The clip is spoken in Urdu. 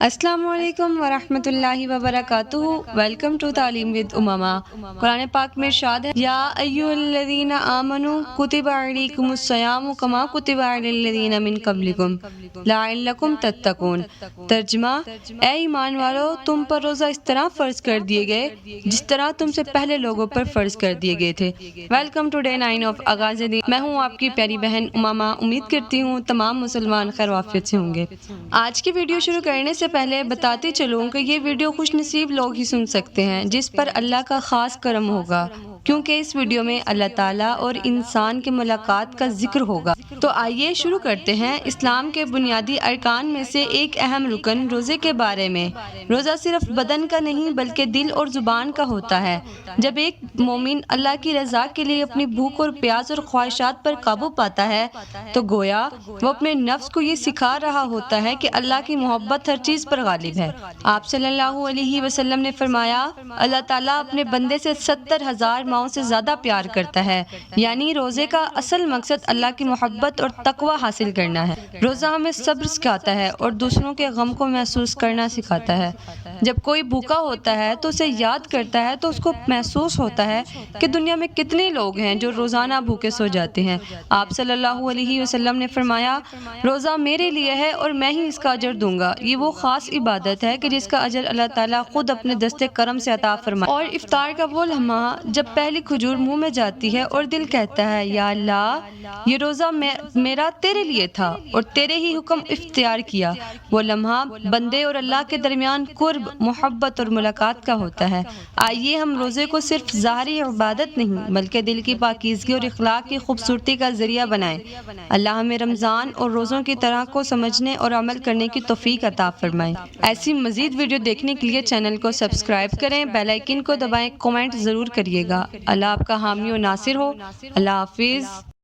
السلام علیکم ورحمۃ اللہ وبرکاتہ۔ ویلکم ٹو تعلیم ود امامہ۔ قرآن پاک میں ارشاد ہے یا ایھا الذین آمنوا کتب علیکم الصیام کما کتب علی الذین من قبلکم لعلکم تتقون۔ ترجمہ: اے ایمان والو، تم پر روزہ اس طرح فرض کر دیے گئے جس طرح تم سے پہلے لوگوں پر فرض کر دیے گئے تھے۔ ویلکم ٹو ڈے 9 آف آغاز دین۔ میں ہوں آپ کی پیاری بہن امامہ۔ امید کرتی ہوں تمام مسلمان خیر وعافیت سے ہوں گے۔ آج کی ویڈیو شروع کرنے سے پہلے بتاتے چلوں کہ یہ ویڈیو خوش نصیب لوگ ہی سن سکتے ہیں جس پر اللہ کا خاص کرم ہوگا، کیونکہ اس ویڈیو میں اللہ تعالیٰ اور انسان کے ملاقات کا ذکر ہوگا۔ تو آئیے شروع کرتے ہیں۔ اسلام کے بنیادی ارکان میں سے ایک اہم رکن روزے کے بارے میں۔ روزہ صرف بدن کا نہیں بلکہ دل اور زبان کا ہوتا ہے۔ جب ایک مومن اللہ کی رضا کے لیے اپنی بھوک اور پیاس اور خواہشات پر قابو پاتا ہے تو گویا وہ اپنے نفس کو یہ سکھا رہا ہوتا ہے کہ اللہ کی محبت ہر چیز پر غالب ہے۔ آپ صلی اللہ علیہ وسلم نے فرمایا، اللہ تعالیٰ اپنے بندے سے 70,000 ماؤں سے زیادہ پیار کرتا ہے، یعنی روزے کا اصل مقصد اللہ کی محبت اور تقوی حاصل کرنا ہے۔ روزہ ہمیں صبر سکھاتا ہے اور دوسروں کے غم کو محسوس کرنا سکھاتا ہے۔ جب کوئی بھوکا ہوتا ہے تو اسے یاد کرتا ہے تو اس کو محسوس ہوتا ہے کہ دنیا میں کتنے لوگ ہیں جو روزانہ بھوکے سو جاتے ہیں۔ آپ صلی اللہ علیہ وسلم نے فرمایا، روزہ میرے لیے ہے اور میں ہی اس کا اجر دوں گا۔ یہ وہ خاص عبادت ہے کہ جس کا اجر اللہ تعالیٰ خود اپنے دست کرم سے عطا فرمائے۔ اور افطار کا وہ لمحہ جب پہلی کھجور منہ میں جاتی ہے اور دل کہتا ہے یا اللہ، یہ روزہ میرا تیرے لیے تھا اور تیرے ہی حکم اختیار کیا، وہ لمحہ بندے اور اللہ کے درمیان قرب، محبت اور ملاقات کا ہوتا ہے۔ آئیے ہم روزے کو صرف ظاہری عبادت نہیں بلکہ دل کی پاکیزگی اور اخلاق کی خوبصورتی کا ذریعہ بنائیں۔ اللہ ہمیں رمضان اور روزوں کی طرح کو سمجھنے اور عمل کرنے کی توفیق عطا فرمائے۔ ایسی مزید ویڈیو دیکھنے کے لیے چینل کو سبسکرائب کریں، بیل آئیکن کو دبائیں، کمنٹ ضرور کریے گا۔ اللہ آپ کا حامی و ناصر ہو۔ اللہ حافظ۔